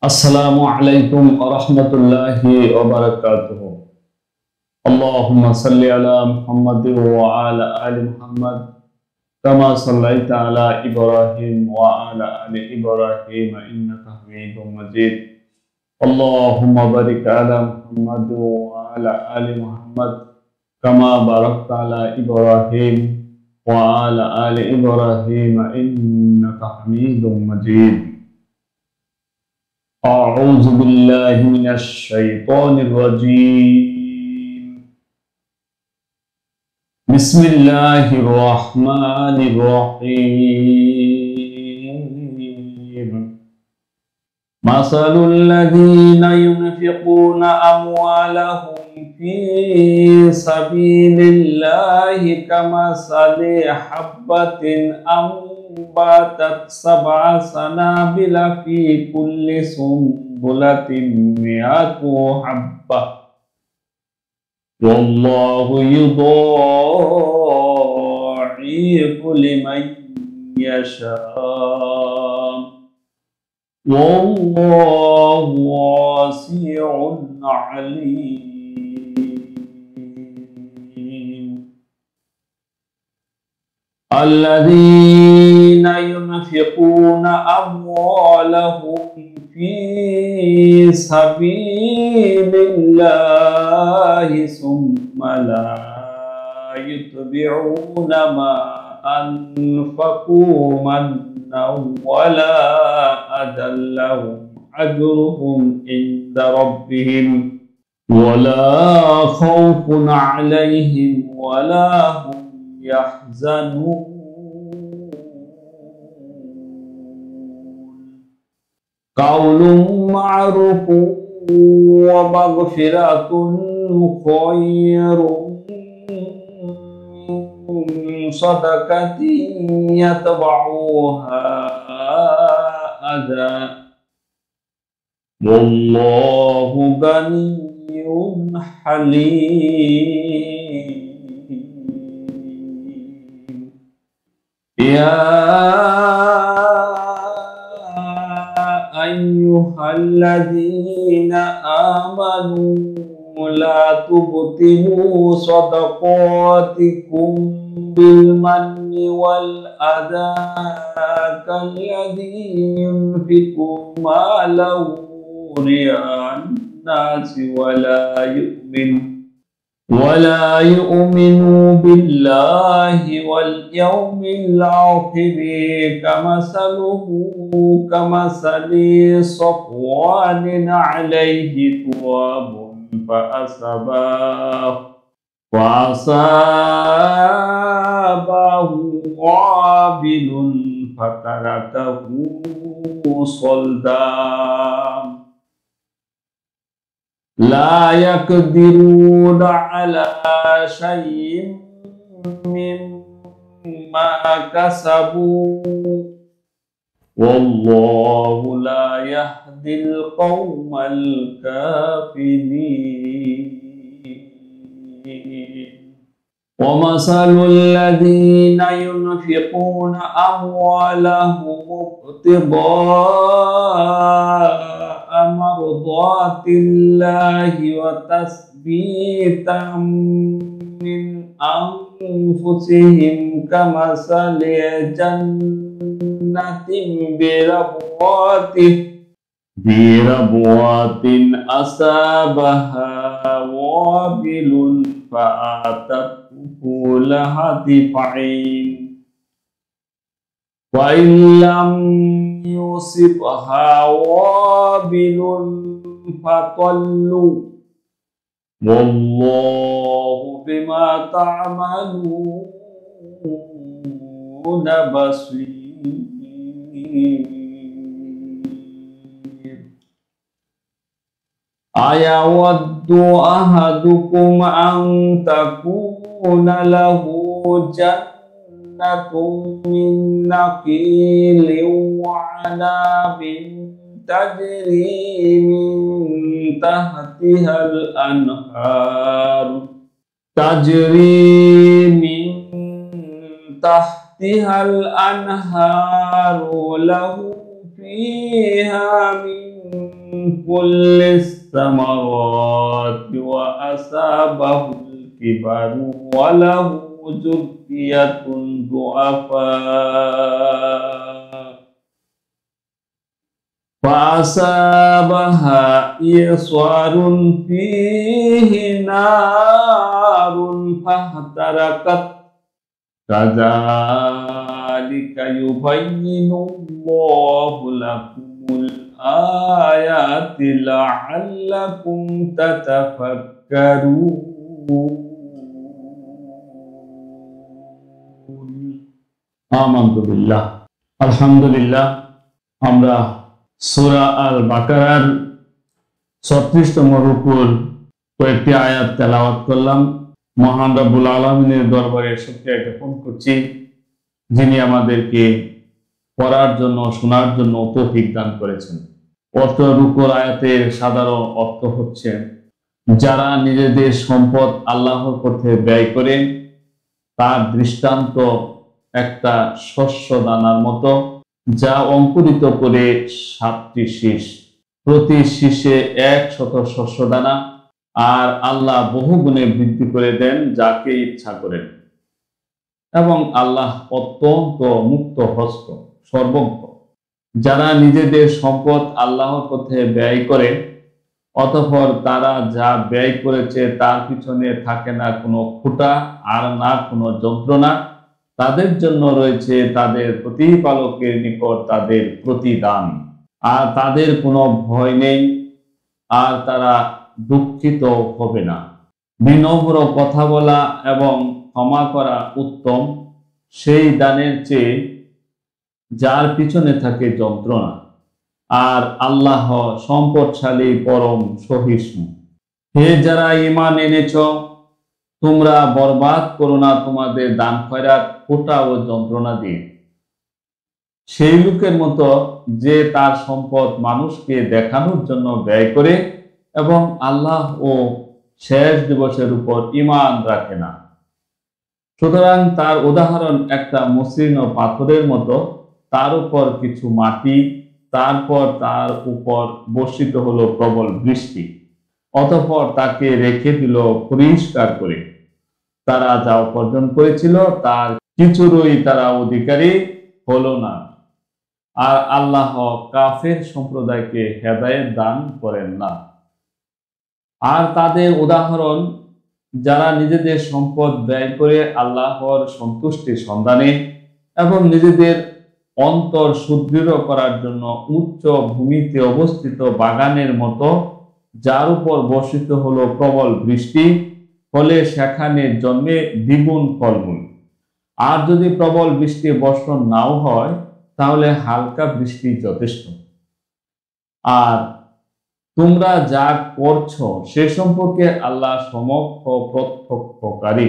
আসসালামু আলাইকুম ওয়া রাহমাতুল্লাহি ওয়া বারাকাতুহু। আল্লাহুম্মা সাল্লি আলা মুহাম্মাদিন ওয়া আলা আলি মুহাম্মাদ কামা সাল্লাইতা আলা ইব্রাহিম ওয়া আলা আলি ইব্রাহিম ইন্নাকা হামিদুম মাজিদ। আল্লাহুম্মা বারিক আলা মুহাম্মাদ ওয়া আলা আলি মুহাম্মাদ কামা বারাকতা আলা ইব্রাহিম ওয়া আলা আলি ইব্রাহিম ইন্নাকা হামিদুম মাজিদ। أعوذ بالله من الشيطان الرجيم. بسم الله الرحمن الرحيم. مثل الذين ينفقون أموالهم في سبيل الله كمثل حبة أنبتت 7 سنابل في كل سنبلة 100 حبة والله يضاعف لمن يشاء والله واسع عليم. الذين ينفقون أموالهم في سبيل الله ثم لا يتبعون ما أنفقوا منا ولا أذى لهم أجرهم عند ربهم ولا خوف عليهم ولا هم يحزنون. قول معروف ومغفرة خير من صدقة يتبعها أذى والله غني حليم. يا أيها الذين آمنوا لا تبطلوا صدقاتكم بالمن والأذى كالذي ينفق ماله رئاء الناس ولا يؤمن بالله واليوم الآخر كمثل صفوان عليه تراب فأصابه وابل فتركه صلدا لا يقدرون على شيء مما كسبوا والله لا يهدي القوم الكافرين. ومثل الذين ينفقون أموالهم ابتغاء مرضات الله وتثبيتا من أنفسهم كمثل جنة بربوات أصابها وابل فآتت أكلها ضعفين وإن لم يصبها وابل فطل والله بما تعملون بصير. أيود أحدكم أن تكون له جنة من نخيل وعناب تجري من تحتها الأنهار له فيها من كل الثمرات وأصابه الكبر وله ذرية ضعفاء فأصابها إعصار فيه نار فاحترقت كذلك يبين الله لكم الآيات لعلكم تتفكرون آمنت بالله الحمد لله আমরা সূরা আল বাকারার 36তম রুকুর কয়েকটি আয়াত তেলাওয়াত করলাম। মহান রব্বুল আলামিনের দরবারে শুকরিয়া জ্ঞাপন করছি, যিনি আমাদেরকে পড়ার জন্য শোনার জন্য তৌফিক দান করেছেন। অর্থ রুকুর আয়াতের সাধারণ অর্থ হচ্ছে, যারা নিজেদের সম্পদ আল্লাহর পথে ব্যয় করে তার দৃষ্টান্ত একটা শস্য দানার মতো, যা অঙ্কুরিত করে 7টি শীষ, প্রতি শীষে 100 শস্য দানা, আর আল্লাহ বহুগুণে বৃদ্ধি করে দেন যাকে ইচ্ছা করেন, এবং আল্লাহ অত্যন্ত মুক্ত হস্ত সর্বজ্ঞ। যারা নিজেদের সম্পদ আল্লাহর পথে ব্যয় করে অতঃপর তারা যা ব্যয় করেছে তার পিছনে থাকে না কোনো খুঁটা আর না কোনো যন্ত্রণা, তাদের জন্য রয়েছে তাদের প্রতিপালকের নিকট তাদের প্রতিদান, আর তাদের কোনো ভয় নেই, আর তারা দুঃখিত হবে না। বিনম্র কথা বলা এবং ক্ষমা করা উত্তম সেই দানের চেয়ে যার পিছনে থাকে যন্ত্রণা, আর আল্লাহ সম্পদশালী পরম সহিষ্ণু। হে যারা ঈমান এনেছ, তোমরা বরবাদ করো না তোমাদের দান খয়রাত খোঁটা ও যন্ত্রণা দিয়ে, সেই লোকের মতো যে তার সম্পদ মানুষকে দেখানোর জন্য ব্যয় করে এবং আল্লাহ ও শেষ দিবসের উপর ঈমান রাখে না। সুতরাং তার উদাহরণ একটা মসৃণ পাথরের মতো, তার উপর কিছু মাটি, তারপর তার উপর বর্ষিত হলো প্রবল বৃষ্টি, অতঃপর তাকে রেখে দিল পরিষ্কার করে। তারা যা উপার্জন করেছিল তার কিছুরই তারা অধিকারী হলো না, আর আল্লাহ কাফের সম্প্রদায়কে হেদায়েত দান করেন না। আর তাদের উদাহরণ, যারা নিজেদের সম্পদ ব্যয় করে আল্লাহর সন্তুষ্টির সন্ধানে এবং নিজেদের অন্তর সুদৃঢ় করার জন্য উচ্চ ভূমিতে অবস্থিত বাগানের মতো, যার উপর বর্ষিত হলো প্রবল বৃষ্টি, ফলে সেখানে জন্মে দ্বিগুণ ফলমূল। আর যদি প্রবল বৃষ্টি বর্ষণ নাও হয় তাহলে হালকা বৃষ্টি যথেষ্ট। আর তোমরা যা করছো সে সম্পর্কে আল্লাহ সমক্ষ প্রত্যক্ষকারী।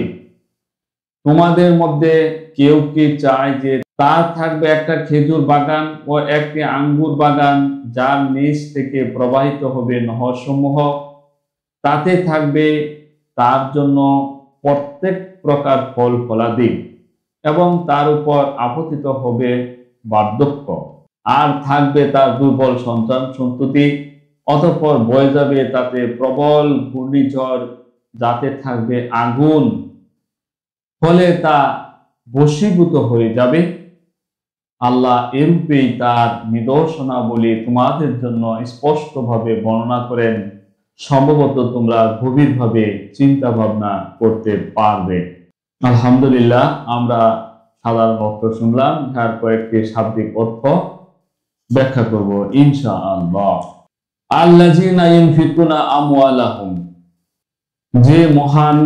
তোমাদের মধ্যে কেউ কি চায় যে তার থাকবে একটা খেজুর বাগান ও একটি আঙ্গুর বাগান, যার নিচ থেকে প্রবাহিত হবে নহরসমূহ, তাতে থাকবে তার জন্য প্রত্যেক প্রকার ফল ফলাদি, এবং তার উপর আপতিত হবে বার্ধক্য, আর থাকবে তার দুর্বল সন্তান সন্ততি, অতঃপর বয়ে যাবে তাতে প্রবল ঘূর্ণিঝড়, যাতে থাকবে আগুন, ফলে তা বশীভূত হয়ে যাবে। আল্লাহ এরূপেই তার নিদর্শনাবলী তোমাদের জন্য স্পষ্টভাবে বর্ণনা করেন, সম্ভবত তোমরা গভীরভাবে চিন্তা ভাবনা করতে পারবে। আলহামদুলিল্লাহ, আমরা সাধারণ অর্থ শুনলাম, যার কয়েকটি শাব্দিক অর্থ ব্যাখ্যা করব ইনশাআল্লাহ। আল্লাযীনা ইউনফিকুনা আমওয়ালাহুম, যে মহান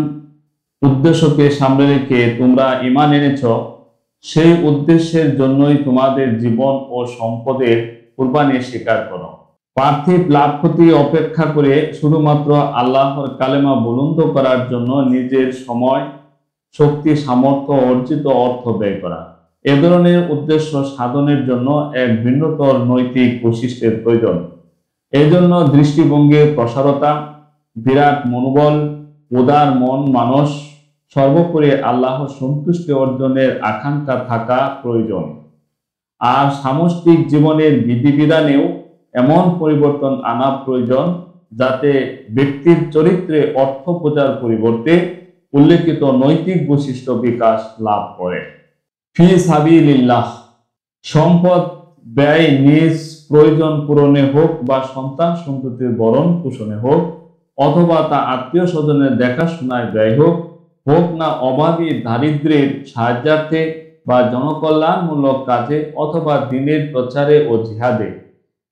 উদ্দেশ্যকে সামনে রেখে তোমরা ঈমান এনেছ, সেই উদ্দেশ্যের জন্যই তোমাদের জীবন ও সম্পদের কুরবানি স্বীকার করো। পার্থিব লাভ ক্ষতি অপেক্ষা করে শুধুমাত্র আল্লাহর কালেমা বুলন্দ করার জন্য নিজের সময়, শক্তি, সামর্থ্য, অর্জিত অর্থ ব্যয় করা, এ ধরনের উদ্দেশ্য সাধনের জন্য এক ভিন্নতর নৈতিক বৈশিষ্ট্যের প্রয়োজন। এই জন্য দৃষ্টিভঙ্গির প্রসারতা, বিরাট মনোবল, উদার মন মানস, সর্বোপরি আল্লাহর সন্তুষ্টি অর্জনের আকাঙ্ক্ষা থাকা প্রয়োজন। আর সামষ্টিক জীবনের বিধিবিধানেও এমন পরিবর্তন আনা প্রয়োজন যাতে ব্যক্তির চরিত্রে অর্থ পূজার পরিবর্তে উল্লেখিত নৈতিক বৈশিষ্ট্য বিকাশ লাভ করে। ফি সাবিলিল্লাহ, সম্পদ ব্যয় নিজ প্রয়োজন পূরণে হোক বা সন্তান সন্ততির ভরণ পোষণে হোক অথবা তা আত্মীয় স্বজনের দেখাশোনায় ব্যয় হোক, হোক না অভাবী দারিদ্র্যের সাহায্যার্থে বা জনকল্যাণমূলক কাজে অথবা দ্বীনের প্রচারে ও জিহাদে,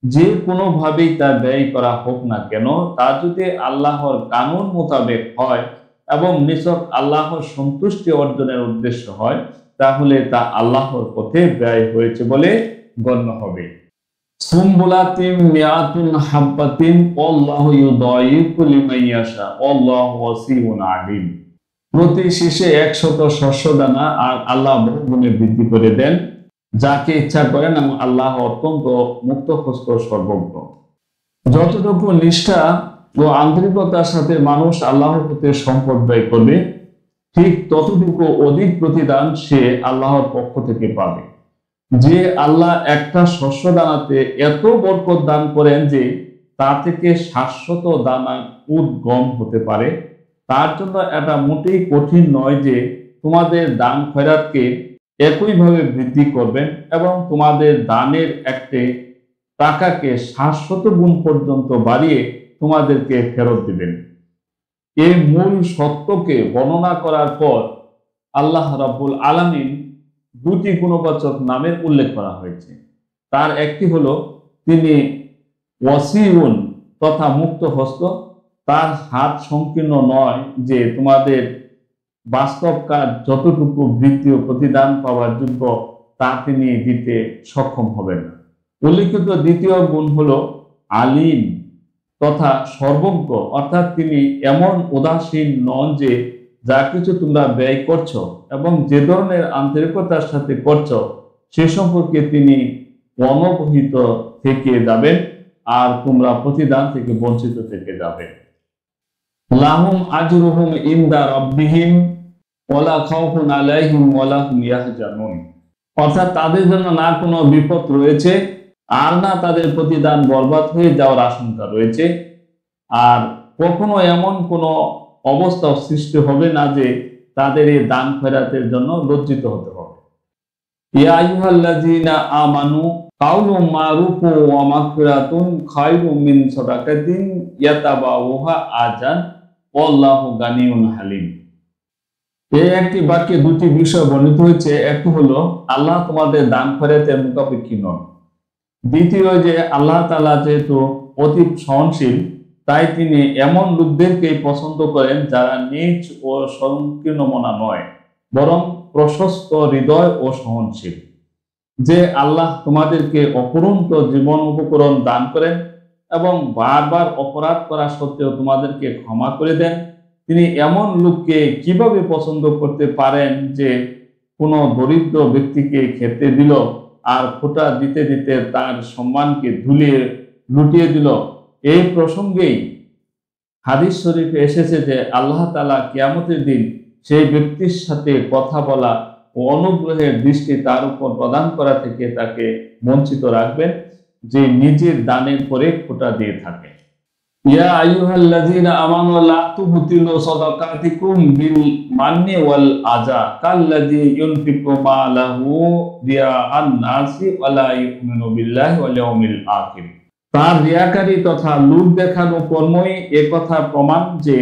যে কোনোভাবেই তা ব্যয় করা হোক না কেন, তা যদি আল্লাহর কানুন মোতাবেক হয় এবং নিছক আল্লাহর সন্তুষ্টি অর্জনের উদ্দেশ্য হয়, তাহলে তা আল্লাহর পথে ব্যয় হয়েছে বলে গণ্য হবে। সুম্বুলাতিন মিয়াতুন হাব্বাতিন আল্লাহু ইউদাইফু লিমান ইয়াশা আল্লাহু ওয়াসিউন আলিম। প্রতি শীষে 100 শস্যদানা আর আল্লাহ বহুগুণে বৃদ্ধি করে দেন যাকে ইচ্ছা করেন, এবং আল্লাহ অত্যন্ত মুক্তহস্ত সর্বজ্ঞ। যতটুকু নিষ্ঠা ও আন্তরিকতার সাথে মানুষ আল্লাহর পথে সম্পদ ব্যয় করবে, ঠিক ততটুকু অধিক প্রতিদান সে আল্লাহর পক্ষ থেকে পাবে। যে আল্লাহ একটা শস্য দানাতে এত বরকত দান করেন যে তা থেকে 700 দানা উদ্গম হতে পারে, তার জন্য এটা মোটেই কঠিন নয় যে তোমাদের দান খয়রাতকে একইভাবে বৃদ্ধি করবেন এবং তোমাদের দানের একটি টাকাকে 700 গুণ পর্যন্ত বাড়িয়ে তোমাদেরকে ফেরত দিবেন। এই মূল সত্যকে বর্ণনা করার পর আল্লাহ রাব্বুল আলামিন দুটি গুণবাচক নামের উল্লেখ করা হয়েছে। তার একটি হলো তিনি ওয়াসিউন তথা মুক্ত হস্ত, তার হাত সংকীর্ণ নয় যে তোমাদের বাস্তব কাজ যতটুকু বৃত্তি ও প্রতিদান পাওয়ার যোগ্য তা তিনি দিতে সক্ষম হবেন না। উল্লিখিত দ্বিতীয় গুণ হলো আলিম তথা সর্বজ্ঞ, অর্থাৎ তিনি এমন উদাসীন নন যে যা কিছু তোমরা ব্যয় করছো এবং যে ধরনের আন্তরিকতার সাথে করছো সে সম্পর্কে তিনি অনবহিত থেকে যাবেন আর তোমরা প্রতিদান থেকে বঞ্চিত থেকে যাবে। লাহুম আজরুহুম ইনদা রাব্বিহিম ওয়ালা খাউফুন আলাইহিম ওয়ালা হুম ইয়াহজানুন, অর্থাৎ তাদের জন্য না কোনো বিপদ রয়েছে আর না তাদের প্রতিদান বরবাদ হয়ে যাওয়ার আশঙ্কা রয়েছে, আর কখনো এমন কোনো অবস্থা সৃষ্টি হবে না যে তাদের এই দান খয়রাতের জন্য লজ্জিত হতে হবে। ইয়া আইয়ুহাল্লাযীনা আমানু কাউলুম মারুফুন ওয়া মাগফিরাতুন খায়রুম মিন সাদাকাতিন ইয়াতাবাউহা আজান ওয়াল্লাহু গানিয়ুন হালিম। এই একটি বাক্যে দুটি বিষয় বর্ণিত হয়েছে। একটি হলো আল্লাহ তোমাদের দান খয়রাতের মুখাপেক্ষী নন। দ্বিতীয় যে আল্লাহ তাআলা যেহেতু অতি সহনশীল, তাই তিনি এমন লোকদেরকে পছন্দ করেন যারা নীচ ও সংকীর্ণ মনা নয়, বরং প্রশস্ত হৃদয় ও সহনশীল। যে আল্লাহ তোমাদেরকে অপরন্ত জীবন উপকরণ দান করেন এবং বারবার অপরাধ করা সত্ত্বেও তোমাদেরকে ক্ষমা করে দেন, তিনি এমন লোককে কিভাবে পছন্দ করতে পারেন যে কোনো দরিদ্র ব্যক্তিকে খেতে দিল আর খোঁটা দিতে দিতে তার সম্মানকে লুটিয়ে দিল। এই প্রসঙ্গেই হাদিস শরীফে এসেছে যে আল্লাহ তাআলা কিয়ামতের দিন সেই ব্যক্তির সাথে কথা বলা ও অনুগ্রহের দৃষ্টি তার উপর প্রদান করা থেকে তাকে বঞ্চিত রাখবেন যে নিজের দানের পরে খোঁটা দিয়ে থাকে। ইয়া আইয়ুহাল্লাযীনা আমানু লা তুবতিলু সাদাকাতিকুম বিল মান্নি ওয়াল আযা কাল্লাযী ইউনফিকু মালাহু রিয়াআন নাসি ওয়া লা ইউমিনু বিল্লাহি ওয়াল ইয়াউমিল আখির। তার রিয়াকারী তথা লোক দেখানো কর্মই একথা প্রমাণ যে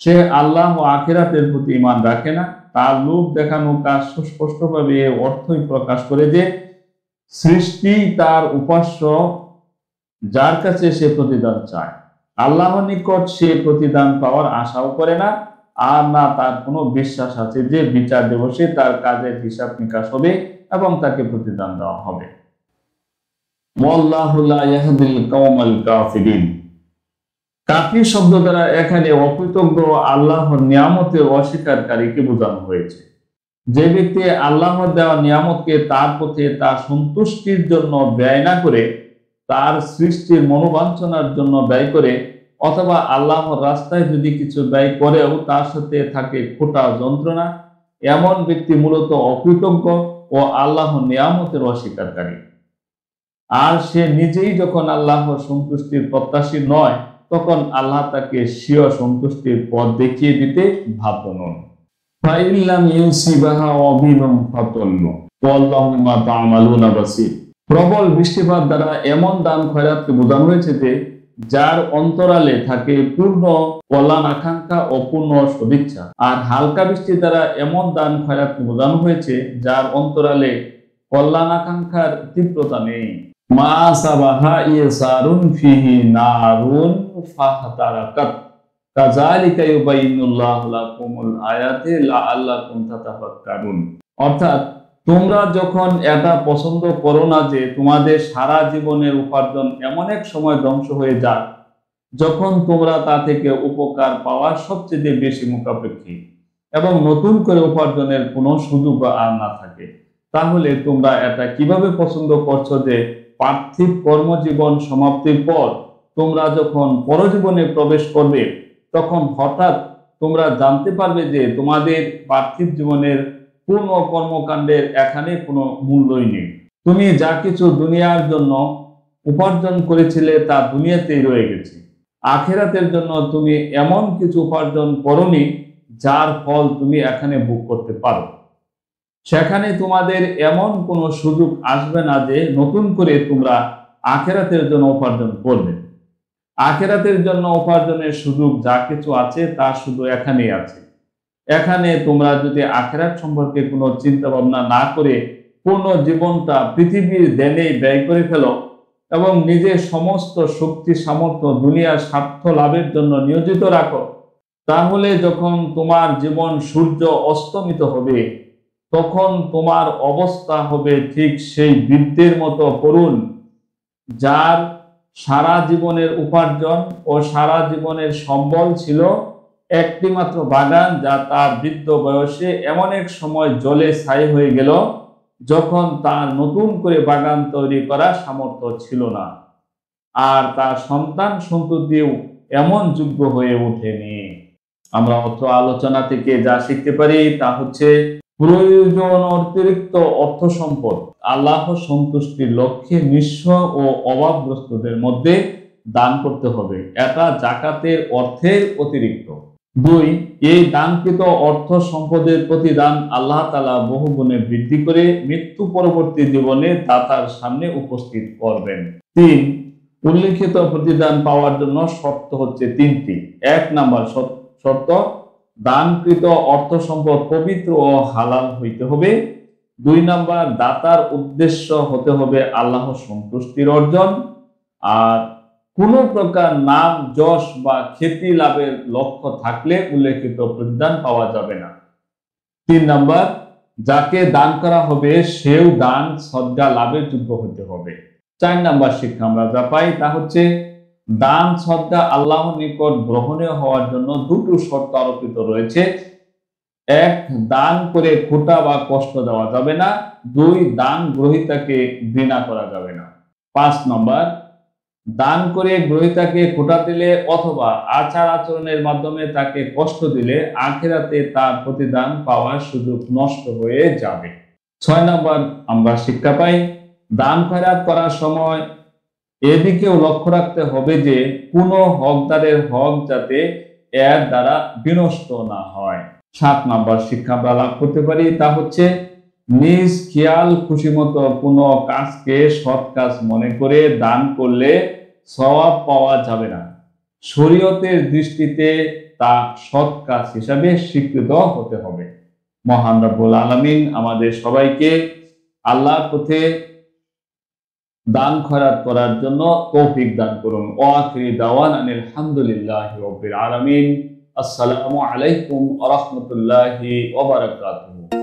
সে আল্লাহ ও আখিরাতের প্রতি ঈমান রাখে না। তার লোক দেখানো কাজ সুস্পষ্টভাবে অর্থই প্রকাশ করে যে সৃষ্টি তার উপাস্য, যার কাছে সে প্রতিদান চায়। আল্লাহর নিকট সে প্রতিদান পাওয়ার আশাও করে না, আর না তার কোনো বিশ্বাস আছে যে বিচার দিবসে তার কাজের হিসাব নিকাশ হবে এবং তাকে প্রতিদান দেওয়া হবে। ওয়াল্লাহু লা ইয়াহদিল কওমাল কাফিরিন। কাফির শব্দ দ্বারা এখানে অকৃতজ্ঞ আল্লাহর নিয়ামতের অস্বীকারীকে বোঝানো হয়েছে। যে ব্যক্তি আল্লাহর দেওয়া নিয়ামতকে তার পথে তার সন্তুষ্টির জন্য ব্যয় না করে তার সৃষ্টির মনোবাঞ্ছনার জন্য ব্যয় করে, অথবা আল্লাহর রাস্তায় যদি কিছু ব্যয় করেও তার সাথে থাকে খোটা যন্ত্রণা, এমন ব্যক্তি মূলত অকৃতজ্ঞ ও আল্লাহর নিয়ামতের অস্বীকারী। আর সে নিজেই যখন আল্লাহর সন্তুষ্টির প্রত্যাশী নয়, তখন আল্লাহ তাকে স্বীয় সন্তুষ্টির পথ দেখিয়ে দিতে বাধ্য নন। ফাইল্লাম ইউসিবাহা অবিলম ফাতাল্লু ওয়াল্লাহু মা তা'মালুনা বাসীর। প্রবল বৃষ্টিপাত দ্বারা এমন দান খয়রাতকে বোঝানো হয়েছে যে যার অন্তরালে থাকে পূর্ণ কল্যাণ আকাঙ্ক্ষা ও পূর্ণ সদিচ্ছা। আর হালকা বৃষ্টি দ্বারা এমন দান খয়রাতকে বোঝানো হয়েছে যার অন্তরালে কল্যাণ আকাঙ্ক্ষার তীব্রতা নেই। মা সাবাহা ইয়াসারুন ফিহি নারুন ফাহতারাকাত কাযালিকা ইউবাইয়িনুল্লাহু লাকুমুল আয়াতি লাআল্লাকুম তাতাফাক্কারুন। অর্থাৎ তোমরা যখন এটা পছন্দ করো না যে তোমাদের সারা জীবনের উপার্জন এমন এক সময় ধ্বংস হয়ে যাক যখন তোমরা তা থেকে উপকার পাওয়ার সবচেয়ে বেশি মুখাপেক্ষী এবং নতুন করে উপার্জনের কোনো সুযোগ আর না থাকে, তাহলে তোমরা এটা কিভাবে পছন্দ করছো যে পার্থিব কর্মজীবন সমাপ্তির পর তোমরা যখন পরজীবনে প্রবেশ করবে তখন হঠাৎ তোমরা জানতে পারবে যে তোমাদের পার্থিব জীবনের পূর্ণ কর্মকাণ্ডের এখানে কোনো মূল্যই নেই। তুমি যা কিছু দুনিয়ার জন্য উপার্জন করেছিলে তা দুনিয়াতেই রয়ে গেছে। আখিরাতের জন্য তুমি এমন কিছু উপার্জন করোনি যার ফল তুমি এখানে ভোগ করতে পারো। সেখানে তোমাদের এমন কোনো সুযোগ আসবে না যে নতুন করে তোমরা আখিরাতের জন্য উপার্জন করবে। আখিরাতের জন্য উপার্জনের সুযোগ যা কিছু আছে তা শুধু এখানেই আছে। এখানে তোমরা যদি আখিরাত সম্পর্কে কোনো চিন্তা ভাবনা না করে পূর্ণ জীবনটা পৃথিবীর দেনে ব্যয় করে ফেলো এবং নিজের সমস্ত শক্তি সামর্থ্য দুনিয়ার স্বার্থ লাভের জন্য নিয়োজিত রাখো, তাহলে যখন তোমার জীবন সূর্য অস্তমিত হবে তখন তোমার অবস্থা হবে ঠিক সেই বৃদ্ধের মতো করুণ যার সারা জীবনের উপার্জন ও সারা জীবনের সম্বল ছিল একটি মাত্র বাগান, যা তার বৃদ্ধ বয়সে এমন এক সময় জলে ছাই হয়ে গেল যখন তার নতুন করে বাগান তৈরি করার সামর্থ্য ছিল না, আর তার সন্তান সন্ততিও এমন যোগ্য হয়ে ওঠেনি। আমরা অত্র আলোচনা থেকে যা শিখতে পারি তা হচ্ছে প্রয়োজন অতিরিক্ত অর্থ সম্পদ আল্লাহ সন্তুষ্টির লক্ষ্যে নিঃস্ব ও অভাবগ্রস্তদের মধ্যে দান করতে হবে। এটা যাকাতের অর্থের অতিরিক্ত। 2, এই দানকৃত অর্থ সম্পদের প্রতিদান আল্লাহ তাআলা বহুগুণে বৃদ্ধি করে মৃত্যু পরবর্তী জীবনে দাতার সামনে উপস্থিত করবেন। 3, উল্লেখিত প্রতিদান পাওয়ার জন্য শর্ত হচ্ছে 3টি। 1 নাম্বার শর্ত, দানকৃত অর্থ সম্পদ পবিত্র ও হালাল হইতে হবে। 2 নাম্বার, দাতার উদ্দেশ্য হতে হবে আল্লাহর সন্তুষ্টির অর্জন, আর কোন প্রকার নাম যশ বা খ্যাতি লাভের লক্ষ্য থাকলে উল্লেখিত প্রতিদান পাওয়া যাবে না। 3 নাম্বার, যাকে দান করা হবে সেও দান সদকা লাভের যোগ্য হতে হবে। 4 নাম্বার শিক্ষা আমরা যা পাই তা হচ্ছে দান সদকা আল্লাহর নিকট গ্রহণীয় হওয়ার জন্য 2টো শর্ত আরোপিত রয়েছে। 1, দান করে খোটা বা কষ্ট দেওয়া যাবে না। 2, দান গ্রহীতাকে ঘৃণা করা যাবে না। 5 নাম্বার, দান করে গ্রহীতাকে খোটা দিলে অথবা আচার আচরণের মাধ্যমে তাকে কষ্ট দিলে আখিরাতে তার প্রতিদান পাওয়ার সুযোগ নষ্ট হয়ে যাবে। 6 নাম্বার আমরা শিক্ষা পাই দান খয়রাত করার সময় এদিকেও লক্ষ্য রাখতে হবে যে কোনো হকদারের হক যাতে এর দ্বারা বিনষ্ট না হয়। 7 নাম্বার শিক্ষা আমরা লাভ করতে পারি তা হচ্ছে নিজ খেয়াল খুশি মতো কোনো কাজকে সৎ কাজ মনে করে দান করলে সওয়াব পাওয়া যাবে না। শরীয়তের দৃষ্টিতে তা সৎ কাজ হিসাবে স্বীকৃত হতে হবে। মহান রব্বুল আলামিন আমাদের সবাইকে আল্লাহর পথে দান খয়রাত করার জন্য তৌফিক দান করুন। ওয়া আখিরি দাওয়ানা আলহামদুলিল্লাহি রাব্বিল আলামিন। আসসালামু আলাইকুম ওয়া রাহমাতুল্লাহি ওয়া বারাকাতুহু।